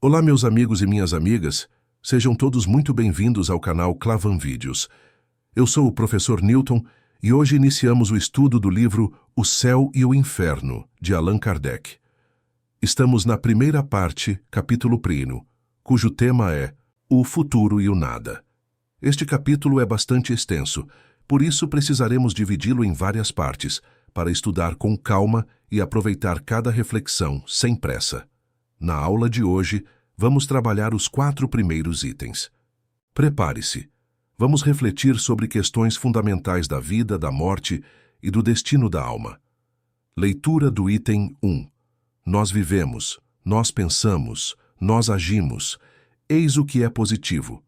Olá, meus amigos e minhas amigas, sejam todos muito bem-vindos ao canal Clavan Vídeos. Eu sou o professor Newton e hoje iniciamos o estudo do livro O Céu e o Inferno, de Allan Kardec. Estamos na primeira parte, capítulo 1, cujo tema é O Futuro e o Nada. Este capítulo é bastante extenso, por isso precisaremos dividi-lo em várias partes, para estudar com calma e aproveitar cada reflexão sem pressa. Na aula de hoje, vamos trabalhar os 4 primeiros itens. Prepare-se. Vamos refletir sobre questões fundamentais da vida, da morte e do destino da alma. Leitura do item 1. Nós vivemos, nós pensamos, nós agimos. Eis o que é positivo.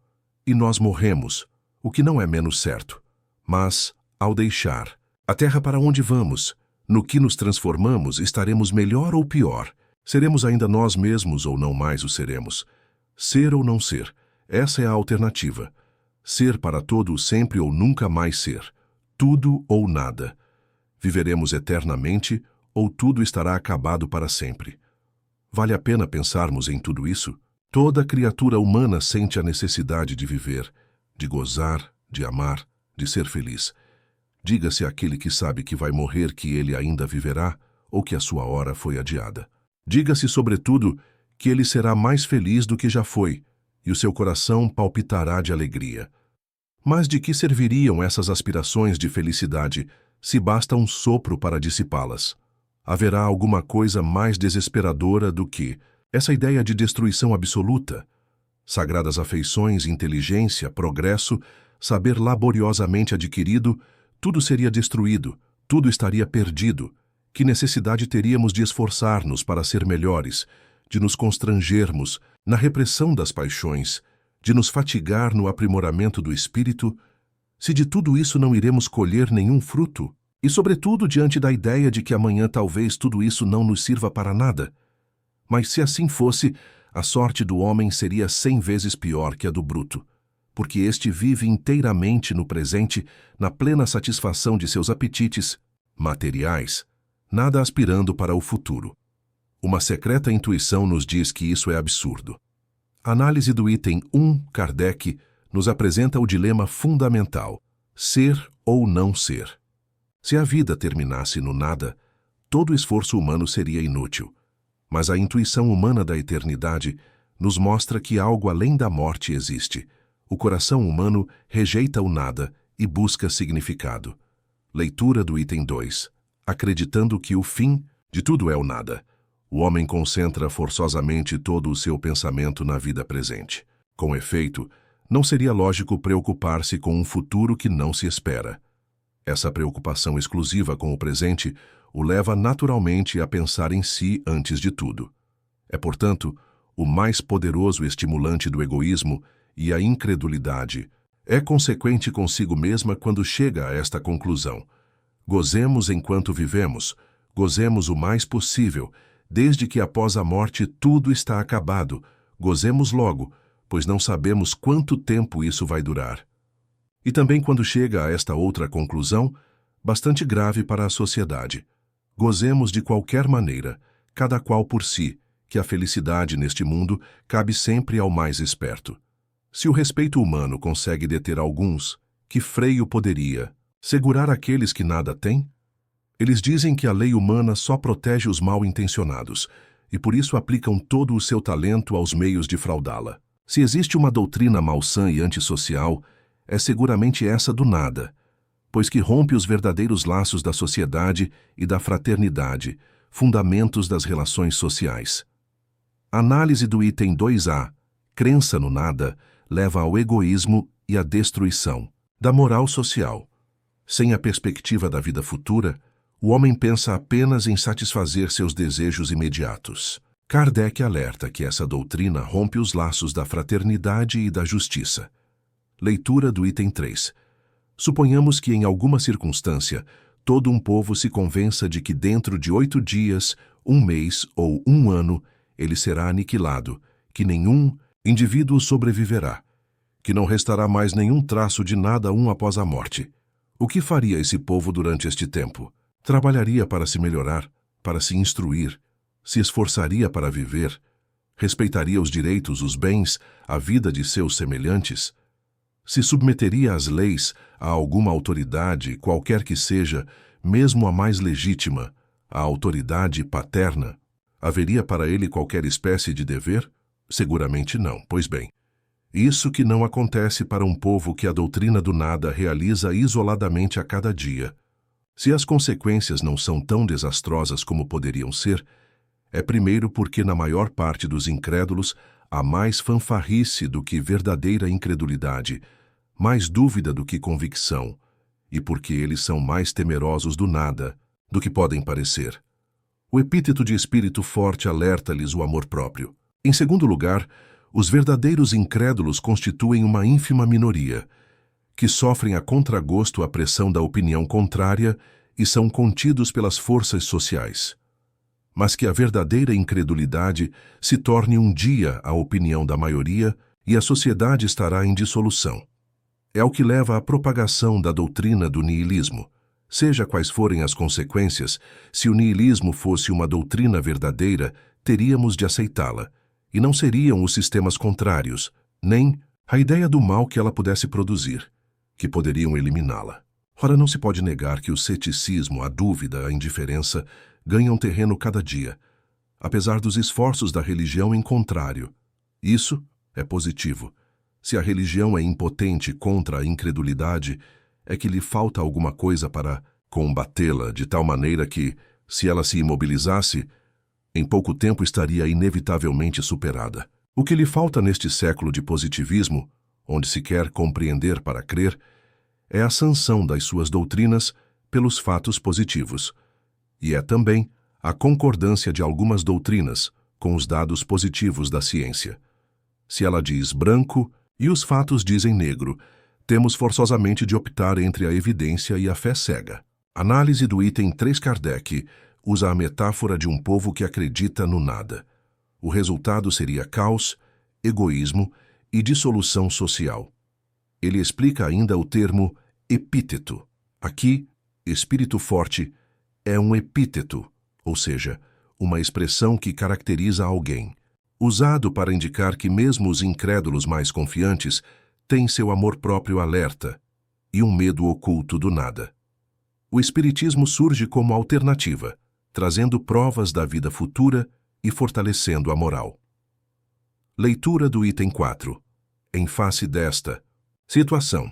E nós morremos, o que não é menos certo. Mas, ao deixar a terra para onde vamos, no que nos transformamos, estaremos melhor ou pior? Seremos ainda nós mesmos ou não mais o seremos? Ser ou não ser, essa é a alternativa. Ser para todo o sempre ou nunca mais ser. Tudo ou nada. Viveremos eternamente ou tudo estará acabado para sempre? Vale a pena pensarmos em tudo isso? Toda criatura humana sente a necessidade de viver, de gozar, de amar, de ser feliz. Diga-se àquele que sabe que vai morrer que ele ainda viverá ou que a sua hora foi adiada. Diga-se, sobretudo, que ele será mais feliz do que já foi, e o seu coração palpitará de alegria. Mas de que serviriam essas aspirações de felicidade se basta um sopro para dissipá-las? Haverá alguma coisa mais desesperadora do que essa ideia de destruição absoluta? Sagradas afeições, inteligência, progresso, saber laboriosamente adquirido, tudo seria destruído, tudo estaria perdido. Que necessidade teríamos de esforçar-nos para ser melhores, de nos constrangermos na repressão das paixões, de nos fatigar no aprimoramento do espírito, se de tudo isso não iremos colher nenhum fruto? E, sobretudo, diante da ideia de que amanhã talvez tudo isso não nos sirva para nada? Mas se assim fosse, a sorte do homem seria 100 vezes pior que a do bruto, porque este vive inteiramente no presente, na plena satisfação de seus apetites materiais, nada aspirando para o futuro. Uma secreta intuição nos diz que isso é absurdo. A análise do item 1, Kardec, nos apresenta o dilema fundamental: ser ou não ser. Se a vida terminasse no nada, todo o esforço humano seria inútil. Mas a intuição humana da eternidade nos mostra que algo além da morte existe. O coração humano rejeita o nada e busca significado. Leitura do item 2. Acreditando que o fim de tudo é o nada, o homem concentra forçosamente todo o seu pensamento na vida presente. Com efeito, não seria lógico preocupar-se com um futuro que não se espera. Essa preocupação exclusiva com o presente o leva naturalmente a pensar em si antes de tudo. É, portanto, o mais poderoso estimulante do egoísmo e a incredulidade. É consequente consigo mesma quando chega a esta conclusão: gozemos enquanto vivemos, gozemos o mais possível, desde que após a morte tudo está acabado, gozemos logo, pois não sabemos quanto tempo isso vai durar. E também quando chega a esta outra conclusão, bastante grave para a sociedade: gozemos de qualquer maneira, cada qual por si, que a felicidade neste mundo cabe sempre ao mais esperto. Se o respeito humano consegue deter alguns, que freio poderia segurar aqueles que nada têm? Eles dizem que a lei humana só protege os mal-intencionados, e por isso aplicam todo o seu talento aos meios de fraudá-la. Se existe uma doutrina malsã e antissocial, é seguramente essa do nada, pois que rompe os verdadeiros laços da sociedade e da fraternidade, fundamentos das relações sociais. Análise do item 2A, crença no nada, leva ao egoísmo e à destruição da moral social. Sem a perspectiva da vida futura, o homem pensa apenas em satisfazer seus desejos imediatos. Kardec alerta que essa doutrina rompe os laços da fraternidade e da justiça. Leitura do item 3. Suponhamos que em alguma circunstância todo um povo se convença de que dentro de 8 dias, 1 mês ou 1 ano ele será aniquilado, que nenhum indivíduo sobreviverá, que não restará mais nenhum traço de nada após a morte. O que faria esse povo durante este tempo? Trabalharia para se melhorar, para se instruir, se esforçaria para viver, Respeitaria os direitos, os bens, a vida de seus semelhantes? Se submeteria às leis, a alguma autoridade, qualquer que seja, mesmo a mais legítima, a autoridade paterna? Haveria para ele qualquer espécie de dever? Seguramente não, pois bem. Isso que não acontece para um povo que a doutrina do nada realiza isoladamente a cada dia. Se as consequências não são tão desastrosas como poderiam ser, é primeiro porque na maior parte dos incrédulos há mais fanfarrice do que verdadeira incredulidade, mais dúvida do que convicção, e porque eles são mais temerosos do nada do que podem parecer. O epíteto de espírito forte alerta-lhes o amor próprio. Em segundo lugar, os verdadeiros incrédulos constituem uma ínfima minoria, que sofrem a contragosto a pressão da opinião contrária e são contidos pelas forças sociais. Mas que a verdadeira incredulidade se torne um dia a opinião da maioria e a sociedade estará em dissolução. É o que leva à propagação da doutrina do niilismo. Seja quais forem as consequências, se o niilismo fosse uma doutrina verdadeira, teríamos de aceitá-la, e não seriam os sistemas contrários, nem a ideia do mal que ela pudesse produzir, que poderiam eliminá-la. Ora, não se pode negar que o ceticismo, a dúvida, a indiferença ganham terreno cada dia, apesar dos esforços da religião em contrário. Isso é positivo. Se a religião é impotente contra a incredulidade, é que lhe falta alguma coisa para combatê-la de tal maneira que, se ela se imobilizasse, em pouco tempo estaria inevitavelmente superada. O que lhe falta neste século de positivismo, onde se quer compreender para crer, é a sanção das suas doutrinas pelos fatos positivos, e é também a concordância de algumas doutrinas com os dados positivos da ciência. Se ela diz branco e os fatos dizem negro, temos forçosamente de optar entre a evidência e a fé cega. Análise do item 3. Kardec usa a metáfora de um povo que acredita no nada. O resultado seria caos, egoísmo e dissolução social. Ele explica ainda o termo epíteto. Aqui, espírito forte é um epíteto, ou seja, uma expressão que caracteriza alguém, usado para indicar que mesmo os incrédulos mais confiantes têm seu amor próprio alerta e um medo oculto do nada. O espiritismo surge como alternativa, trazendo provas da vida futura e fortalecendo a moral. Leitura do item 4. Em face desta situação,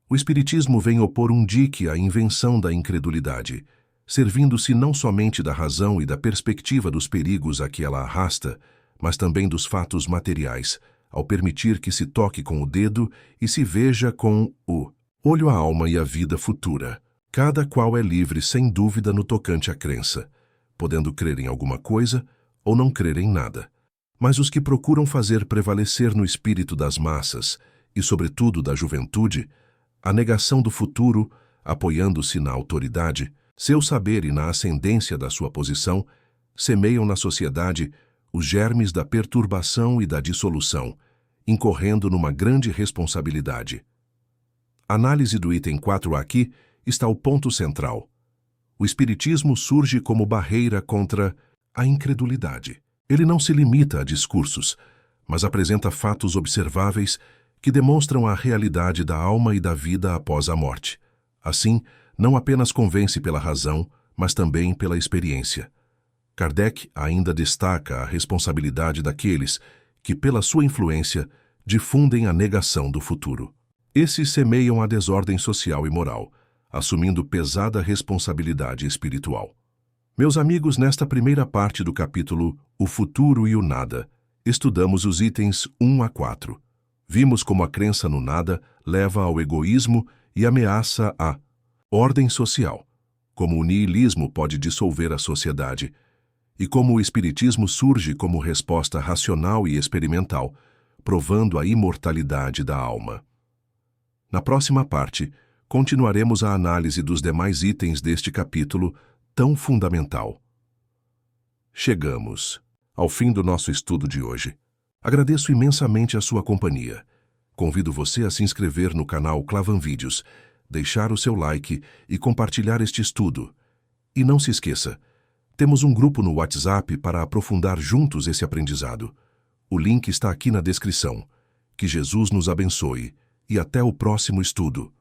o espiritismo vem opor um dique à invenção da incredulidade, servindo-se não somente da razão e da perspectiva dos perigos a que ela arrasta, mas também dos fatos materiais, ao permitir que se toque com o dedo e se veja com o olho a alma e a vida futura. Cada qual é livre sem dúvida no tocante à crença, podendo crer em alguma coisa ou não crer em nada. Mas os que procuram fazer prevalecer no espírito das massas, e sobretudo da juventude, a negação do futuro, apoiando-se na autoridade, seu saber e na ascendência da sua posição, semeiam na sociedade os germes da perturbação e da dissolução, incorrendo numa grande responsabilidade. Análise do item 4 aqui está o ponto central. O espiritismo surge como barreira contra a incredulidade. Ele não se limita a discursos, mas apresenta fatos observáveis que demonstram a realidade da alma e da vida após a morte. Assim, não apenas convence pela razão, mas também pela experiência. Kardec ainda destaca a responsabilidade daqueles que, pela sua influência, difundem a negação do futuro. Esses semeiam a desordem social e moral, assumindo pesada responsabilidade espiritual. Meus amigos, nesta primeira parte do capítulo O Futuro e o Nada, estudamos os itens 1 a 4. Vimos como a crença no nada leva ao egoísmo e ameaça a ordem social, como o niilismo pode dissolver a sociedade, e como o espiritismo surge como resposta racional e experimental, provando a imortalidade da alma. Na próxima parte, continuaremos a análise dos demais itens deste capítulo tão fundamental. Chegamos ao fim do nosso estudo de hoje. Agradeço imensamente a sua companhia. Convido você a se inscrever no canal Clavan Vídeos, deixar o seu like e compartilhar este estudo. E não se esqueça, temos um grupo no WhatsApp para aprofundar juntos esse aprendizado. O link está aqui na descrição. Que Jesus nos abençoe e até o próximo estudo.